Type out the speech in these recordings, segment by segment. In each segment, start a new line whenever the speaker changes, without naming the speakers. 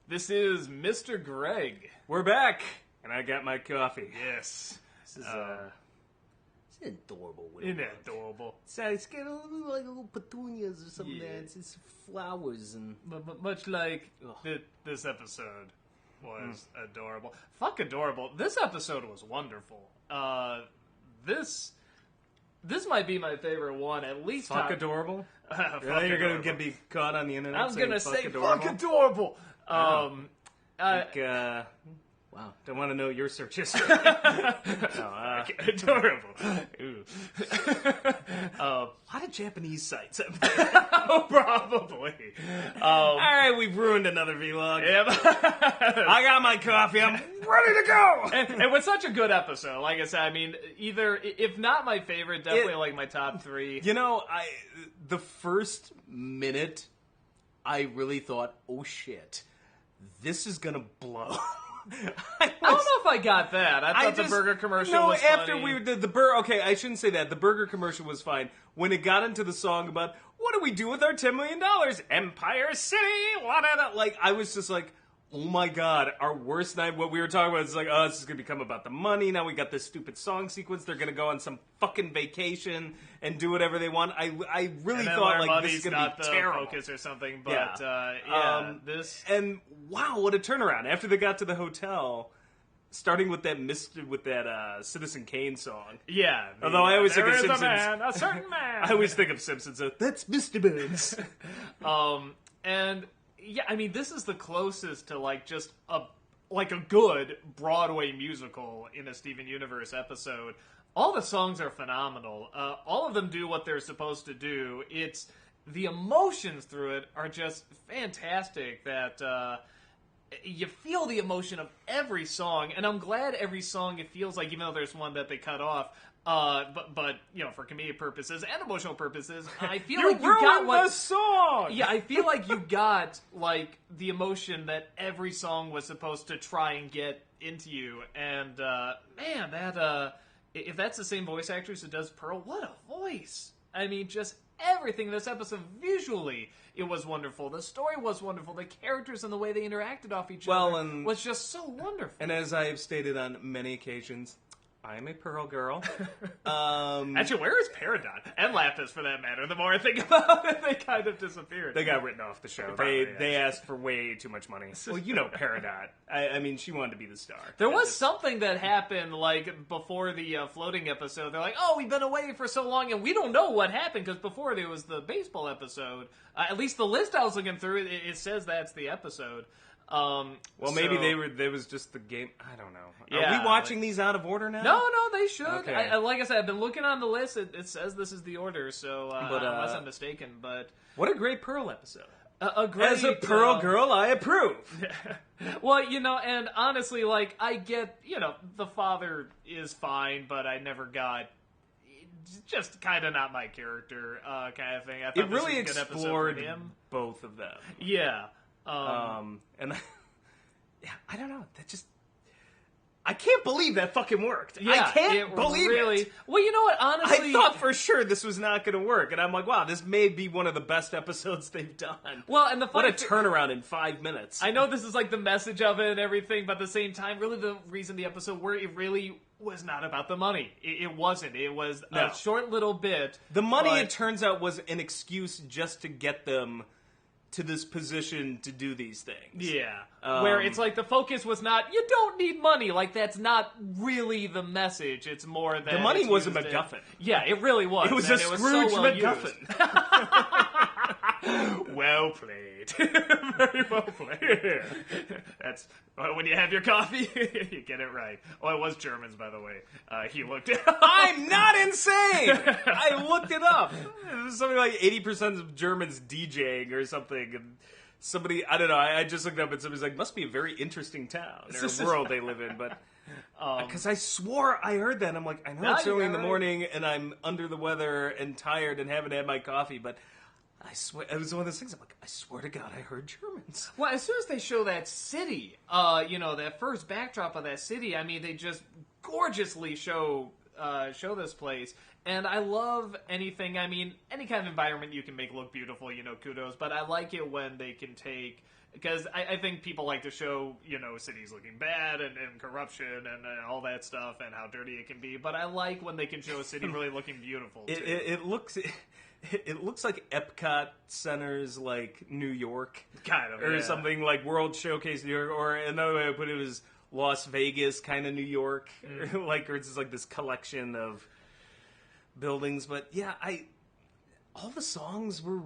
This is Mr. Greg.
We're back, and I got my coffee.
Yes.
This is
It's adorable.
Isn't it adorable?
It's got like little petunias or something there. It's flowers and...
But much like this episode was adorable. Fuck adorable. This episode was wonderful. This might be my favorite one, at least.
Fuck adorable?
Fuck
Really? You're
adorable.
going to be caught on the internet
I'm
saying
gonna
fuck
say
adorable?
fuck adorable.
Wow. Don't want to know your search history.
Adorable. Ooh.
A lot of Japanese sites up there.
Oh, probably.
All right, we've ruined another vlog.
Yep.
I got my coffee. I'm ready to go.
And it was such a good episode. Like I said, I mean, either, if not my favorite, definitely like my top three.
You know, the first minute, I really thought, oh shit, this is gonna blow.
I don't know if I got that. I thought the burger commercial was
after
funny.
we did the burger, okay, I shouldn't say that. The burger commercial was fine. When it got into the song about what do we do with our $10 million? Empire City, whatever. Like, I was just like, oh my god, our worst night. What we were talking about is like, oh, this is gonna become about the money. Now we got this stupid song sequence. They're gonna go on some fucking vacation and do whatever they want. I really thought like this is gonna be terrible.
Focus or something, but this
and wow, what a turnaround after they got to the hotel. Starting with that Citizen Kane song.
Yeah.
Although I always think of
there is
Simpsons.
a certain man.
I always think of Simpsons. That's Mr. Burns.
And yeah, I mean, this is the closest to like just a good Broadway musical in a Steven Universe episode. All the songs are phenomenal. All of them do what they're supposed to do. It's the emotions through it are just fantastic. That you feel the emotion of every song, and I'm glad every song it feels like, even though there's one that they cut off. But you know, for comedic purposes and emotional purposes, I feel like you got what
the song.
Yeah, I feel like you got like the emotion that every song was supposed to try and get into you. And man, that if that's the same voice actress who does Pearl, what a voice! I mean, just everything in this episode visually, it was wonderful. The story was wonderful. The characters and the way they interacted off each other was just so wonderful.
And as I have stated on many occasions, I am a Pearl girl.
Actually, where is Peridot? And Lapis, for that matter. The more I think about it, they kind of disappeared.
They got written off the show. They asked for way too much money. Well, you know Peridot. I mean, she wanted to be the star.
There was something that happened, like, before the floating episode. They're like, oh, we've been away for so long, and we don't know what happened, because before there was the baseball episode. At least the list I was looking through, it says that's the episode.
Maybe there was just the game. I don't know.
Yeah,
are we watching these out of order now?
No, they should.
Okay.
Like I said, I've been looking on the list. It says this is the order, so unless I'm mistaken. But
what a great Pearl episode.
As
a Pearl girl, I approve.
Well, you know, and honestly, like, I get, you know, the father is fine, but I never got... Just kind of not my character kind of thing. I thought
It really
this was a good
explored
episode for him.
both of them.
Yeah.
And I don't know. That just... I can't believe that fucking worked.
Yeah,
I can't believe it.
Well, you know what? Honestly,
I thought for sure this was not going to work, and I'm like, wow, this may be one of the best episodes they've done.
Well, and
what a turnaround in 5 minutes.
I know this is like the message of it and everything, but at the same time, really the reason the episode where it really was not about the money. It wasn't. It was a short little bit.
The money, it turns out, was an excuse just to get them to this position to do these things.
Yeah. Where it's like the focus was not, you don't need money. Like, that's not really the message. It's more that...
The money was a MacGuffin.
Yeah, it really was.
It was a Scrooge MacGuffin.
Well played. Very well played. That's... when you have your coffee, you get it right. Oh, it was Germans, by the way. He looked it up.
I'm not insane! I looked it up. It was something like 80% of Germans DJing or something, and somebody, I don't know, I just looked up and somebody's like, must be a very interesting town or world they live in, but... Because I swore I heard that, and I'm like, I know it's early in the morning, and I'm under the weather and tired and haven't had my coffee, but... I swear, it was one of those things, I'm like, I swear to God, I heard Germans.
Well, as soon as they show that city, you know, that first backdrop of that city, I mean, they just gorgeously show this place. And I love anything, I mean, any kind of environment you can make look beautiful, you know, kudos. But I like it when they can take Because I think people like to show, cities looking bad and corruption and all that stuff and how dirty it can be. But I like when they can show a city really looking beautiful, too.
It looks like Epcot centers like New York.
Kind of,
or something like World Showcase New York. Or another way I put it was Las Vegas kind of New York. Or it's just like this collection of buildings. But yeah, all the songs were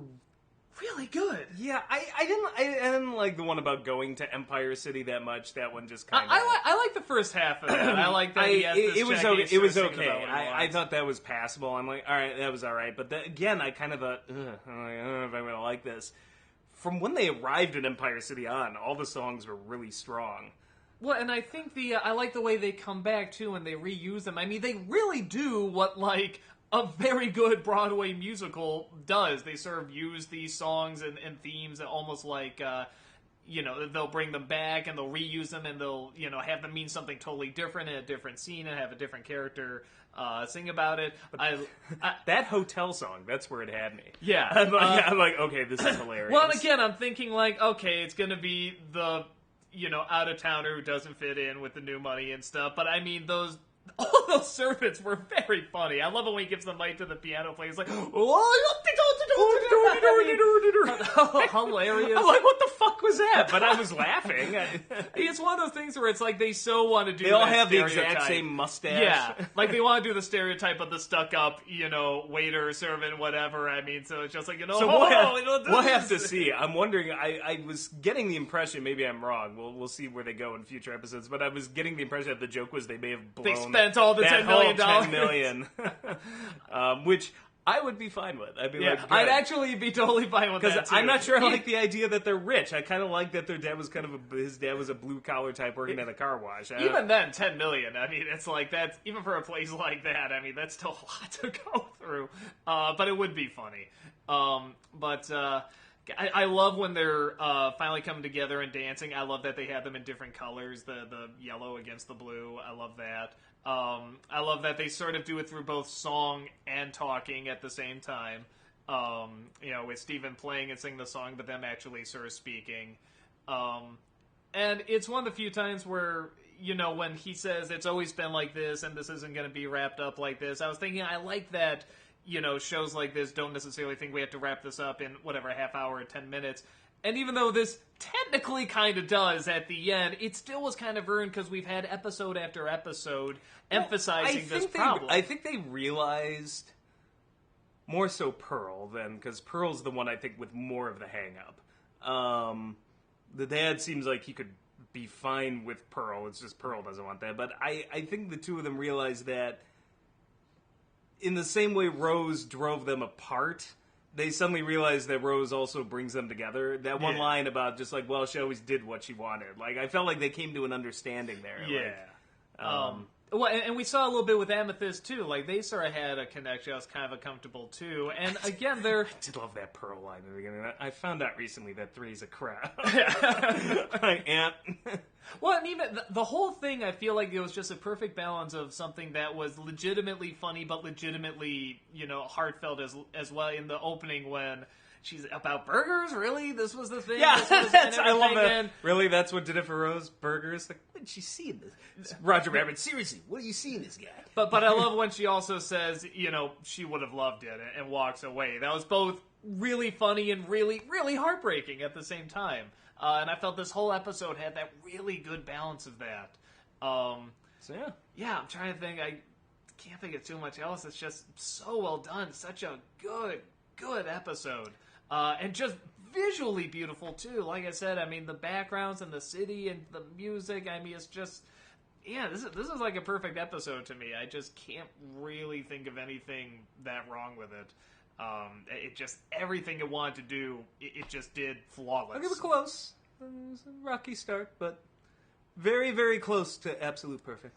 really good.
Yeah, I didn't like the one about going to Empire City that much. That one just kind of.
I like the first half of that. I like that
it was okay. I thought that was passable. I'm like, all right, that was all right. But again, I kind of thought, I don't know if I'm gonna like this. From when they arrived at Empire City on, all the songs were really strong.
Well, and I think I like the way they come back too, and they reuse them. I mean, they really do what like a very good Broadway musical does. They sort of use these songs and themes that almost like, they'll bring them back and they'll reuse them and they'll, have them mean something totally different in a different scene and have a different character sing about it.
That hotel song, that's where it had me.
Yeah.
I'm like, okay, this is hilarious.
Well, and again, I'm thinking like, okay, it's going to be the, out-of-towner who doesn't fit in with the new money and stuff. But I mean, all those servants were very funny. I love it when he gives the mic to the piano player. He's like, hilarious.
I'm like, what the fuck was that? But I was laughing.
It's one of those things where it's like they so want to do.
They all have
stereotype.
the exact same mustache.
Yeah, like they want to do the stereotype of the stuck-up, waiter, servant, whatever. I mean, so it's just like
So we'll have to see. I'm wondering. I was getting the impression. Maybe I'm wrong. We'll see where they go in future episodes. But I was getting the impression that the joke was they may have blown.
They spent all the $10 million.
$10 million. Which I would be fine with. I'd be like, good.
I'd actually be totally fine with that
because I'm not sure I like the idea that they're rich. I kind of like that their dad was his dad was a blue collar type working at a car wash.
Even then, $10 million. I mean, it's like that's even for a place like that. I mean, that's still a lot to go through. But it would be funny. I love when they're finally coming together and dancing. I love that they have them in different colors, the yellow against the blue. I love that. I love that they sort of do it through both song and talking at the same time. With Steven playing and singing the song, but them actually sort of speaking. And it's one of the few times where, when he says it's always been like this and this isn't going to be wrapped up like this, I was thinking I like that. Shows like this don't necessarily think we have to wrap this up in whatever, a half hour or 10 minutes. And even though this technically kind of does at the end, it still was kind of earned because we've had episode after episode emphasizing this problem.
I think they realized, more so Pearl than, because Pearl's the one I think with more of the hang-up. The dad seems like he could be fine with Pearl, it's just Pearl doesn't want that. But I think the two of them realized that in the same way Rose drove them apart, they suddenly realized that Rose also brings them together. That one line about just like, well, she always did what she wanted. Like, I felt like they came to an understanding there.
Yeah. Well, and we saw a little bit with Amethyst, too. Like, they sort of had a connection. I was kind of comfortable, too. And again, they're...
I did love that Pearl line in the beginning. I found out recently that 3's a crowd. I am.
Well, and even the whole thing, I feel like it was just a perfect balance of something that was legitimately funny, but legitimately, heartfelt as well in the opening when... She's about burgers? Really? This was the thing?
Yeah,
I
love that. Really? That's what did it for Rose? Burgers? Like, what did she see in this? Roger Rabbit, seriously, what do you see in this guy?
But I love when she also says, she would have loved it and walks away. That was both really funny and really, really heartbreaking at the same time. And I felt this whole episode had that really good balance of that. Yeah, I'm trying to think. I can't think of too much else. It's just so well done. Such a good episode. And just visually beautiful, too. Like I said, I mean, the backgrounds and the city and the music, I mean, it's just... Yeah, this is like a perfect episode to me. I just can't really think of anything that wrong with it. It just... Everything it wanted to do, it just did flawless.
Okay, we're close. It was a rocky start, but very, very close to absolute perfect.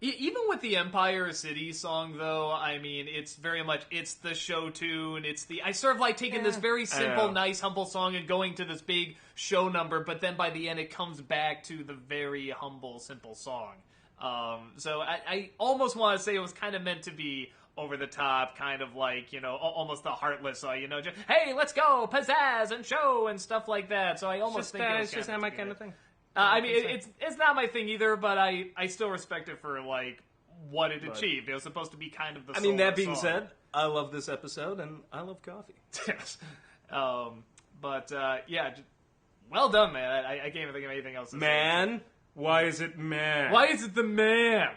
Even with the Empire City song, though, I mean, it's very much, it's the show tune, I sort of like taking this very simple, nice, humble song and going to this big show number, but then by the end it comes back to the very humble, simple song. So I almost want to say it was kind of meant to be over the top, kind of like, almost the Heartless, just, hey, let's go, pizzazz and show and stuff like that. So I almost think
it's just not my kind of thing.
I mean, it's not my thing either, but I still respect it for, like, what it achieved. It was supposed to be kind of the
I mean, that being
song.
said, I love this episode, and I love coffee.
Yes. Yeah, well done, man. I can't even think of anything else to say.
Man? Why is it man?
Why is it the man?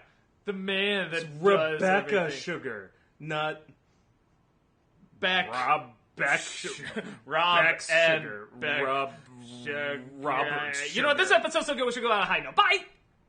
The man that
It's
does
Rebecca
everything.
Sugar, not
Beck.
Rob Beck Sugar.
Rob
Beck
and
Sugar.
Beck.
Robert
You know what? This episode's so good we should go on a high note. Bye!